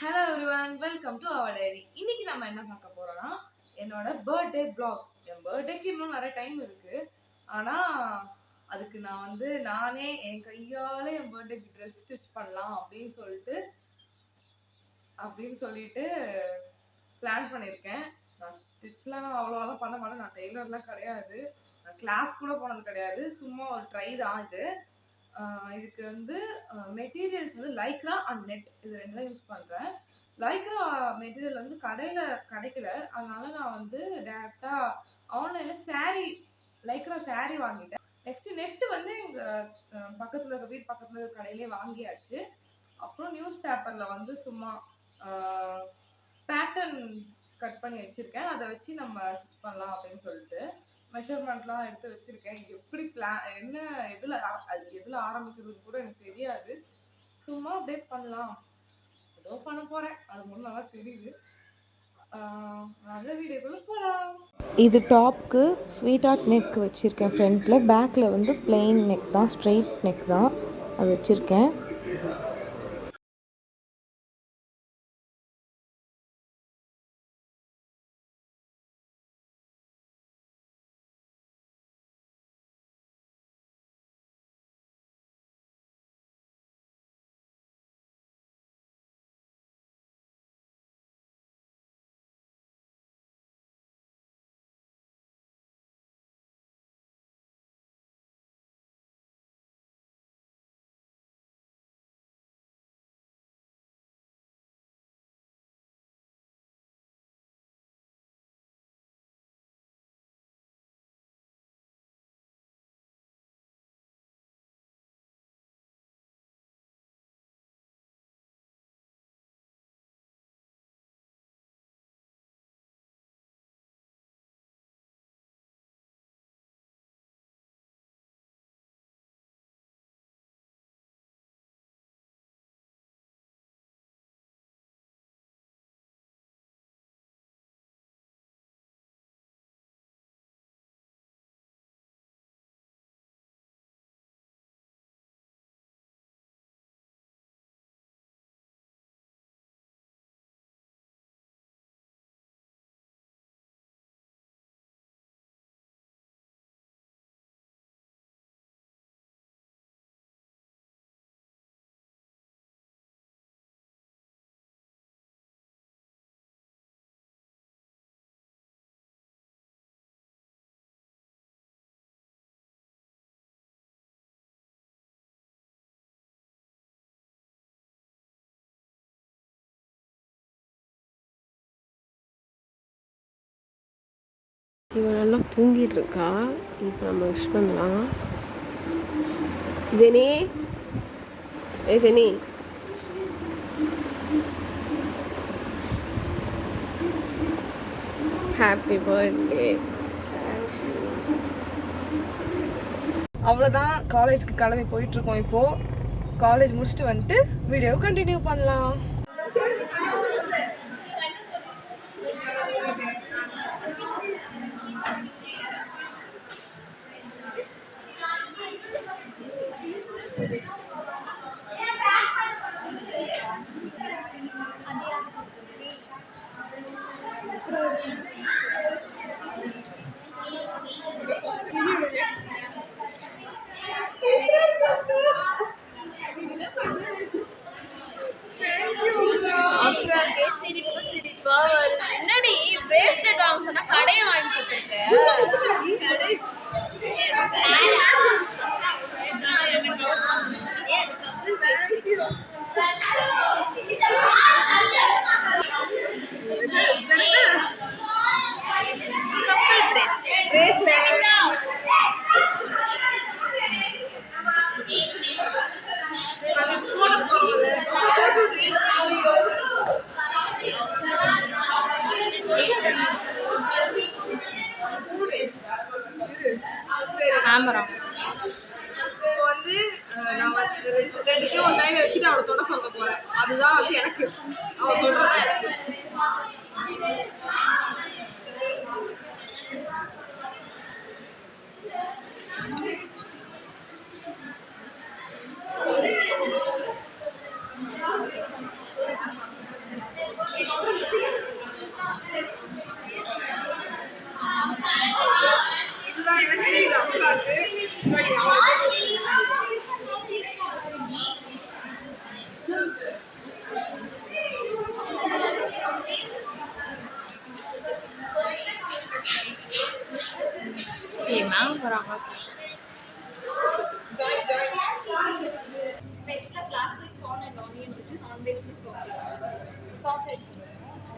Hello everyone, welcome to our diary. இன்னைக்கு நம்ம என்ன பார்க்க போறோம்னா என்னோட பர்த்டே vlog. என் பர்த்டேக்கு இன்னும் நிறைய டைம் இருக்கு. ஆனா அதுக்கு நான் நானே என் கையால என் பர்த்டேக்கு ட்ரெஸ் ஸ்டிச் பண்ணலாம் அப்படின்னு சொல்லிட்டு பிளான் பண்ணியிருக்கேன். நான் ஸ்டிச்லாம் அவ்வளோலாம் பண்ண மாட்டேன். நான் டெய்லர்லாம் கிடையாது. நான் கிளாஸ் கூட போனது கிடையாது. சும்மா ஒரு ட்ரை தான் இது. இதுக்கு மெட்டீரியல்ஸ் லைக்ரா அண்ட் நெட் இது ரெண்டும் யூஸ் பண்ணுறேன். லைக்ரா மெட்டீரியல் கடையில் கிடைக்கல. அதனால நான் டேரெக்டாக ஆன்லைனில் லைக்ரா saree வாங்கிட்டேன். நெக்ஸ்ட் நெட் எங்கள் பக்கத்தில் இருக்க வீட்டு பக்கத்தில் இருக்க கடையிலே வாங்கியாச்சு. அப்புறம் நியூஸ் பேப்பரில் சும்மா பேட்டர்ன் கட் பண்ணி வச்சுருக்கேன். அதை வச்சு நம்ம ஸ்டிச் பண்ணலாம் அப்படின்னு சொல்லிட்டு மெஷர்மெண்ட்லாம் எடுத்து வச்சுருக்கேன். எப்படி என்ன எதில் ஆரம்பிக்கிறதுன்னு கூட எனக்கு தெரியாது. சும்மா அப்படியே பண்ணலாம், ஏதோ பண்ண போகிறேன். அது முன்னே நல்லா தெரியுது. நல்ல வீடியோக்குள்ள போகலாம். இது டாப்க்கு ஸ்வீட் ஆர்ட் நெக் வச்சுருக்கேன் ஃப்ரண்ட்டில். பேக்கில் பிளெயின் நெக் தான், ஸ்ட்ரெயிட் நெக் தான் அது வச்சுருக்கேன். இவன் நல்லா தூங்கிட்டு இருக்கா. இப்போ நம்ம விஷ் பண்ணலாம். Jenny, Jenny, happy birthday. அவ்வளோதான், காலேஜ்க்கு கிளம்பி போயிட்டுருக்கோம். இப்போது காலேஜ் முடிச்சுட்டு வந்துட்டு வீடியோ கண்டினியூ பண்ணலாம். என்னடி பிரேஸ்லெட் வாங்க சொன்னா கடையை வாங்கி கொடுத்துருக்க. கேமரா நான் ரெண்டுத்தையும் ஒரு கையில வச்சுட்டு அவளை தொட சொல்ல போறேன். அதுதான் எனக்கு அவ சொல்றேன். வெஜ்ல கிளாசிக் கார்ன் அண்ட் ஆனியன் இருக்கு, நான் வெஜ்ல sausage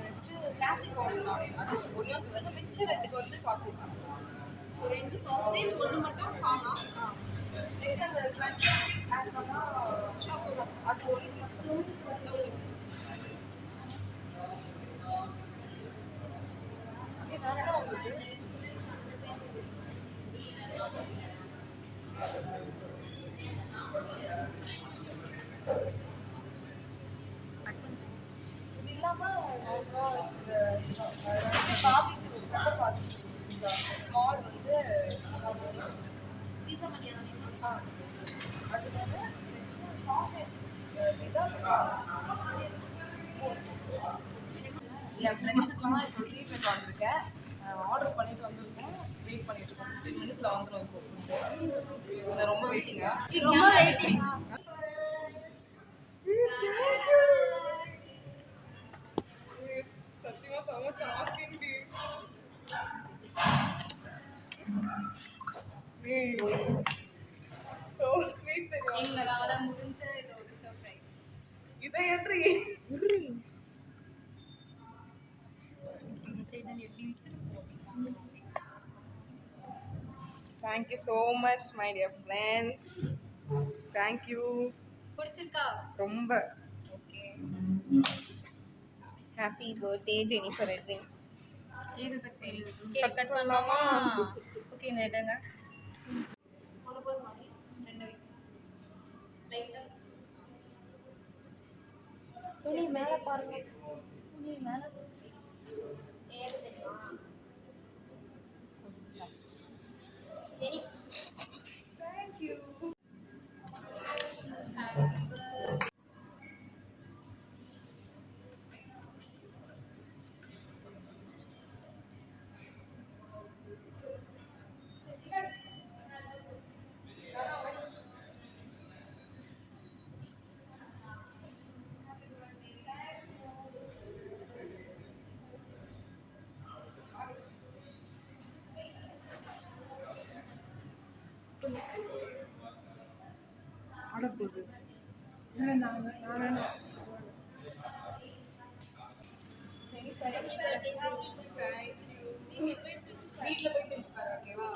next classic corn onion அது ஒண்ணு வந்து மிச்சம் ரெண்டுக்கு வந்து சாசேஜ். ரெண்டு சாசேஜ், ஒன்று மட்டும் கார்னா. நெக்ஸ்ட் அந்த கிரன்ச்சி ஆட் பண்ணா அது ஒண்ணு மட்டும். இது நல்லா வந்து இது இல்லாம ஸ்மால் வந்து பீஸா பண்ணியானே. அது வந்து சாசேஜ் பீஸா. என் ஃப்ரெண்ட்ஸுக்கெல்லாம் இப்போ ட்ரீட்மெண்ட் வந்திருக்கேன், ஆர்டர் பண்ணிட்டு வந்திருக்கோம், வெயிட் பண்ணிட்டு இருக்கோம். 15 மினிட்ஸில் வந்துடும். இப்போ ரொம்ப வெயிட்டிங்கா ரொம்ப வெயிட்டிங். சத்தியமா செம ஷாக்கிங்டி. சோ ஸ்வீட் தெரியும். எங்களால முடிஞ்ச இது ஒரு சர்ப்ரைஸ். இதை ஏற்றி இந்த சைடு எப்படி இருக்கு? Thank you so much my dear friends. Thank you. பிடிச்சிருக்கா? ரொம்ப okay. Happy birthday Jennifer Edwin. Cake cut பண்ணலாமா? ஓகே, இந்த இடங்க துணி மேல பாருங்க. துணி மேல ஏறு தெரியுமா? சரி. Thank you. அடப்போகுது இல்லை நான் சரி, சரி. Birthday Jenny. வீட்ல போய் பிரிச்சு பாரு, ஓகேவா?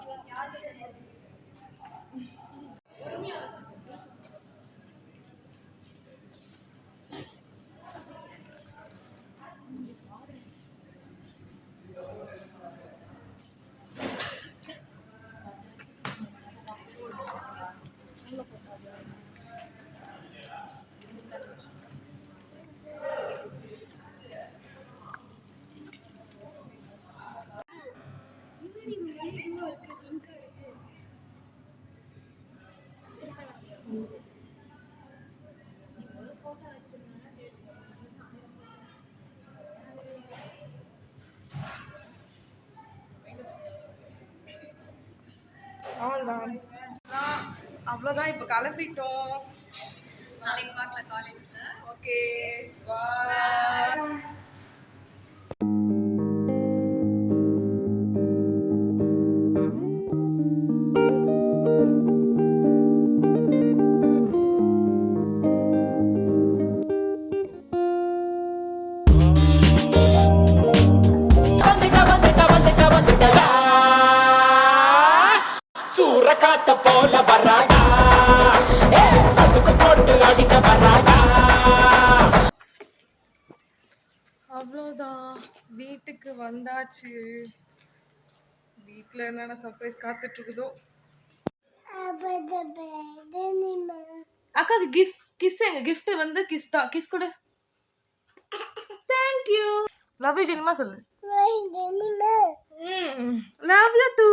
அவ்வளோதான், இப்போ கிளம்பிட்டோம். நாளைக்கு பார்க்கலாம் காலேஜ்ல. ஓகே, பாய். காத்த போல வராடா, சதுக்கு போட்டு அடிக்க வராடா. அவ்வளோதான், வீட்டுக்கு வந்தாச்சு. வீட்டில் என்னென்ன சர்ப்ரைஸ் காத்துட்டு இருக்குதோ. அக்காக்கு கிஸ் எங்க கிஃப்ட் வந்து கிஸ் தான். கிஸ் கொடு. Thank you. லவ் யூ ஜெனிமா சொல்லு. Love you too.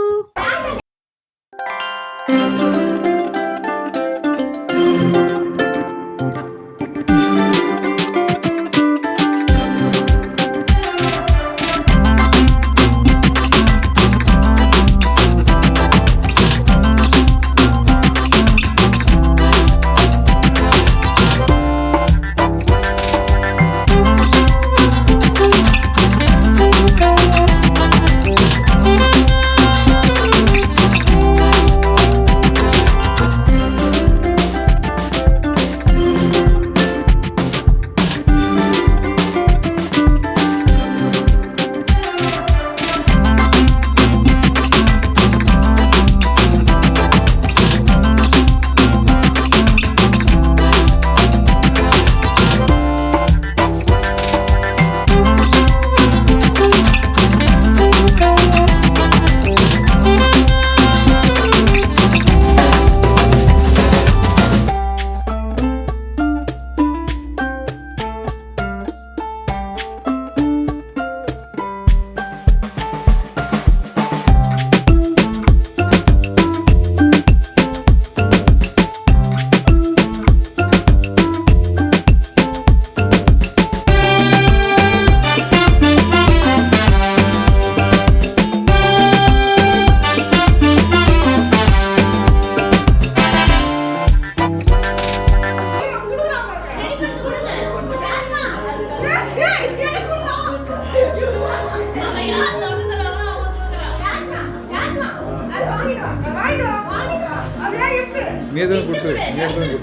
நீ தான் கொடுத்துரு, நீ தான் கொடுத்துரு.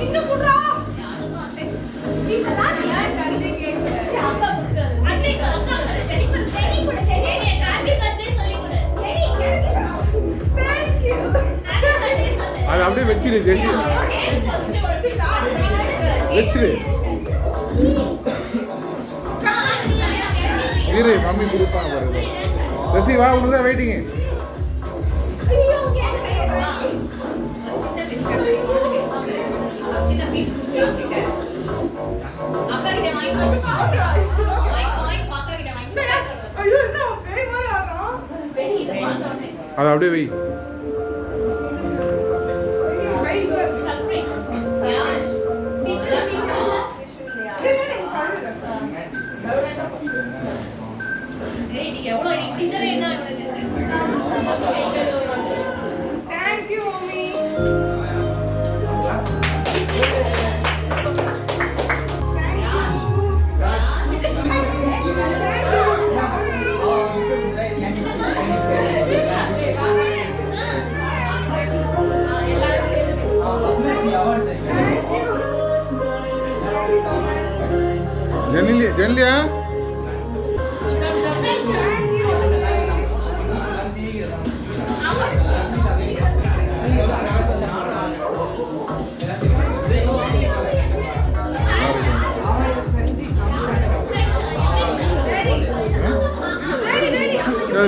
இங்க குடுறா. அது அப்படியே வச்சிரு ஜெசி, வச்சிரு. இரு மம்மி கொடுப்பாங்க பாருங்க. ஜெசி வா, உனக்கு தான் வெயிட்டிங்க. ஐயோ என்ன பேய் மாதிரி ஆடுறான். அது அப்படியே வை. Thank you, mommy. ஜென்லியா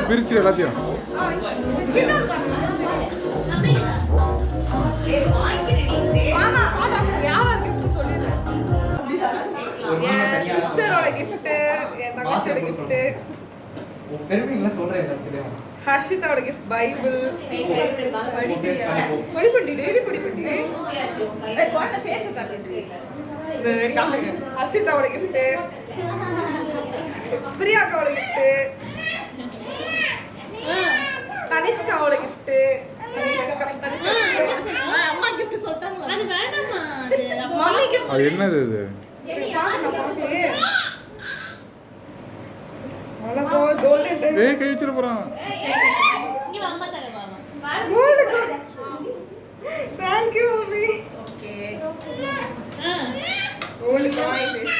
பிரிச்சு எல்லாத்தையும் சிஸ்டரோட gift, என் தங்கச்சியோட gift, பெருமைங்களா சொல்றேன் எனக்கு தெரியும். ஹர்ஷிதாவோட gift பைபிள். படிப்பண்டி டெய்லி படிப்பண்டி. குழந்தை ஃபேஸ் காட்டுது. ஹர்ஷிதாவோட gift, பிரியாக்காவோட gift, தனிஷ்காவோட gift. அம்மா gift சொல்லிட்டாங்களா? அது வேணாமா? அது மம்மி gift. அது என்னது இது? ஏய் கை வச்சிர போறான். இங்க அம்மா தரவா? Thank you, mommy. Okay. Only my face.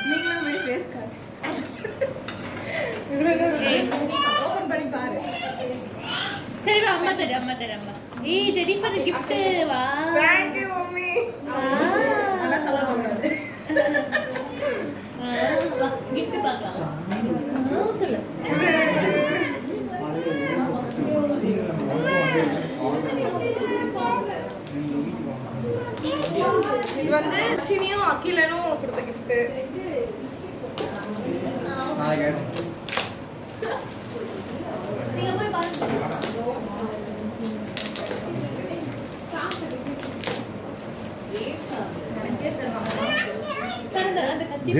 நீங்களா my face காட்டு. ஓபன் பண்ணி பாரு. சரி வா, அம்மா தர அம்மா. ஏய் ஜெனிஃபர் gift வா. Thank you, mommy. அண்ணா சொல்ல கூடாது. வா gift பார்க்கலாம். சொல்லு. இது வந்து ஷினியும் அகிலனும் கொடுத்த gift. நீங்க போய் பாருங்க.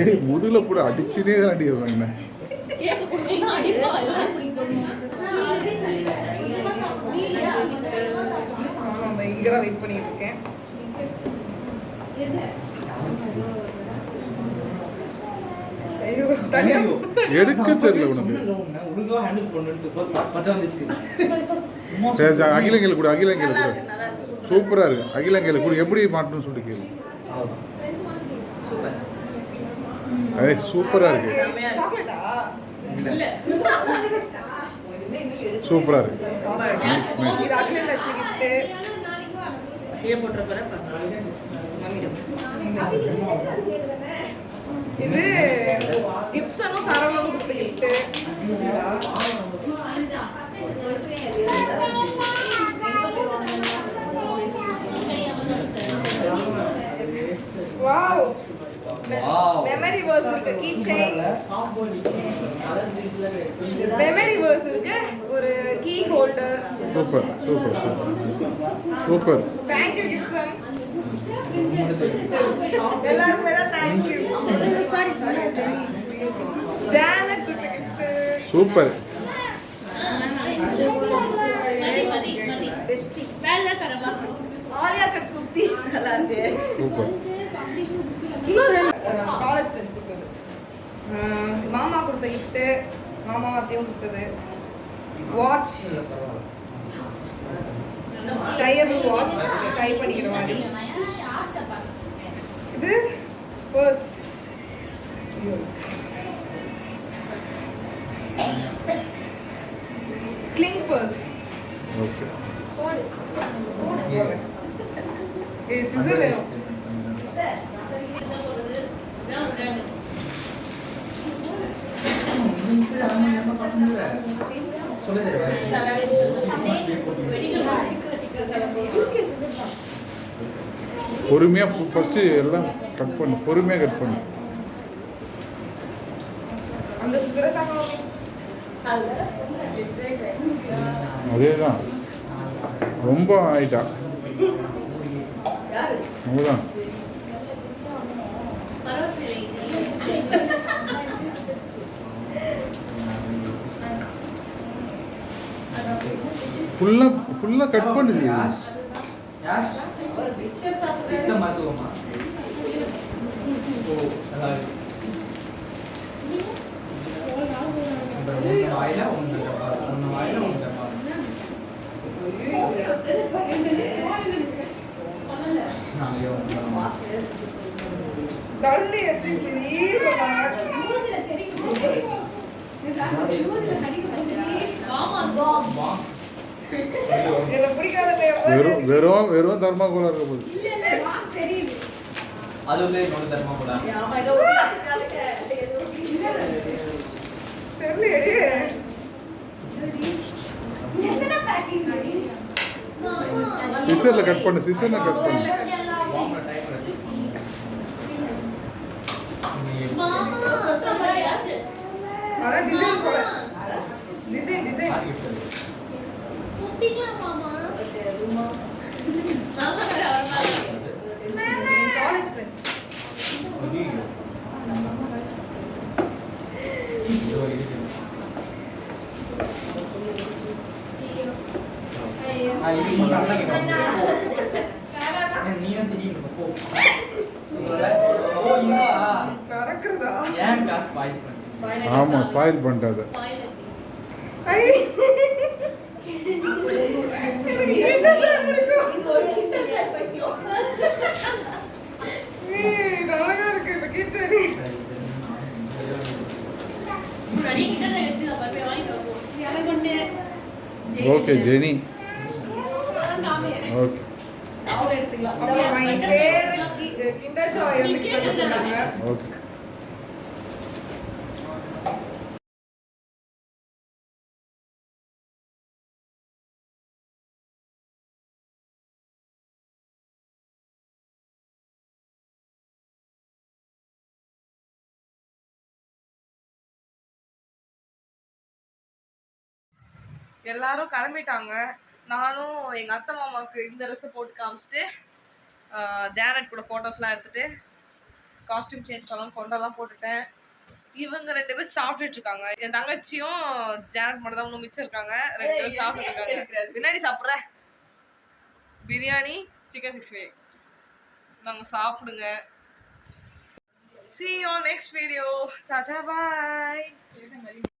ஏய் முதுகுல கூட அடிச்சுனே அடிவாங்க. கேக் குடுக்கலனா அடிப்பா எல்லாம் குடிக்கணும். நான் பயங்கர வெயிட் பண்ணிட்டு இருக்கேன். ஐயோ தனியா எடுக்க தெரியல உனக்கு. ஒழுங்கா ஹேண்டில் பண்ணிட்டு பட்ட வந்துச்சு. சரி அகிலங்கேல கூட அகிலங்கேல கூட சூப்பரா இருக்கு. அகிலங்கேல கூட எப்படி மாட்டணும்னு சொல்லி கேளு. சூப்பர். ஏய் சூப்பரா இருக்கு. சாக்லேட்டா? இல்ல. சூப்பரா இருக்கு. இது அகிலன் தர்ஷினி gift. கீழ போட்ற பாரு பாருங்க. இது கிப்சனும் சரவணனும் கொடுத்த gift. வாவ். மெமரி வேர்ஸ் இருக்கு, கீ செயின். மெமரி வேர்ஸ் இருக்கு, ஒரு key holder. Super. Thank you Gibson. எல்லாருக்கும் வேற thank you. சாரி ஜானட் கொடுத்த gift. சூப்பர். மதி பெஸ்டி. வேற தரவா. ஆலியா கட் குர்த்தி நல்லா இருக்கு. சூப்பர். காலேஜ் ஃப்ரெண்ட்ஸ் கொடுத்தது. மாமா கொடுத்த gift, மாமா அத்தையும் கொடுத்தது. வாட்ச். டையபிள் வாட்ச் டை பண்ணிக்கிற மாதிரி. இது பர்ஸ். Sling purse. ஓகே. இது சிசர் வேணும். பொறுமையா ஃபர்ஸ்ட் எல்லாம் கட் பண்ணு, பொறுமையா கட் பண்ணு. அந்த சிசரை தாங்க. அதேதான் ரொம்ப ஆயிட்டா. அவ்வளோதான். ஃபுல்லாக கட் பண்ணுது. சித்த மருத்துவமா? ஓ, நல்லா இருக்கு. வாயில ஒன்று வாயில ஒன்று தள்ளி வச்சுக்கிட்டு எனக்கு பிடிக்காத வெறும் தர்மாக்கோலா இருக்க போகுது. அது உள்ள இன்னொரு தர்மாக்கோலா. சிசர்ல கட் பண்ணு, சிசர்ல கட் பண்ணு. ஆமா, ஸ்பாயில் பண்ணிட்டாது. Okay Jenny, okay. ஓகே. எல்லாரும் கிளம்பிட்டாங்க. நானும் எங்க அத்தை மாமாவுக்கு இந்த ட்ரெஸ்ஸை போட்டு காமிச்சிட்டு ஜானட் கூட ஃபோட்டோஸ்லாம் எடுத்துட்டு காஸ்டியூம் சேஞ்ச் பண்ணலாம் கொண்டெல்லாம் போட்டுட்டேன். இவங்க 2 பேரும் சாப்பிட்டுட்டு இருக்காங்க. என் தங்கச்சியும் ஜானட் மட்டும் தான் இன்னும் மிச்சம் இருக்காங்க. 2 பேரும் சாப்பிட்டு இருக்காங்க. பின்னாடி சாப்பிட்ற பிரியாணி, சிக்கன் 65. நாங்கள் சாப்பிடுங்க. See you on next video. Tata bye.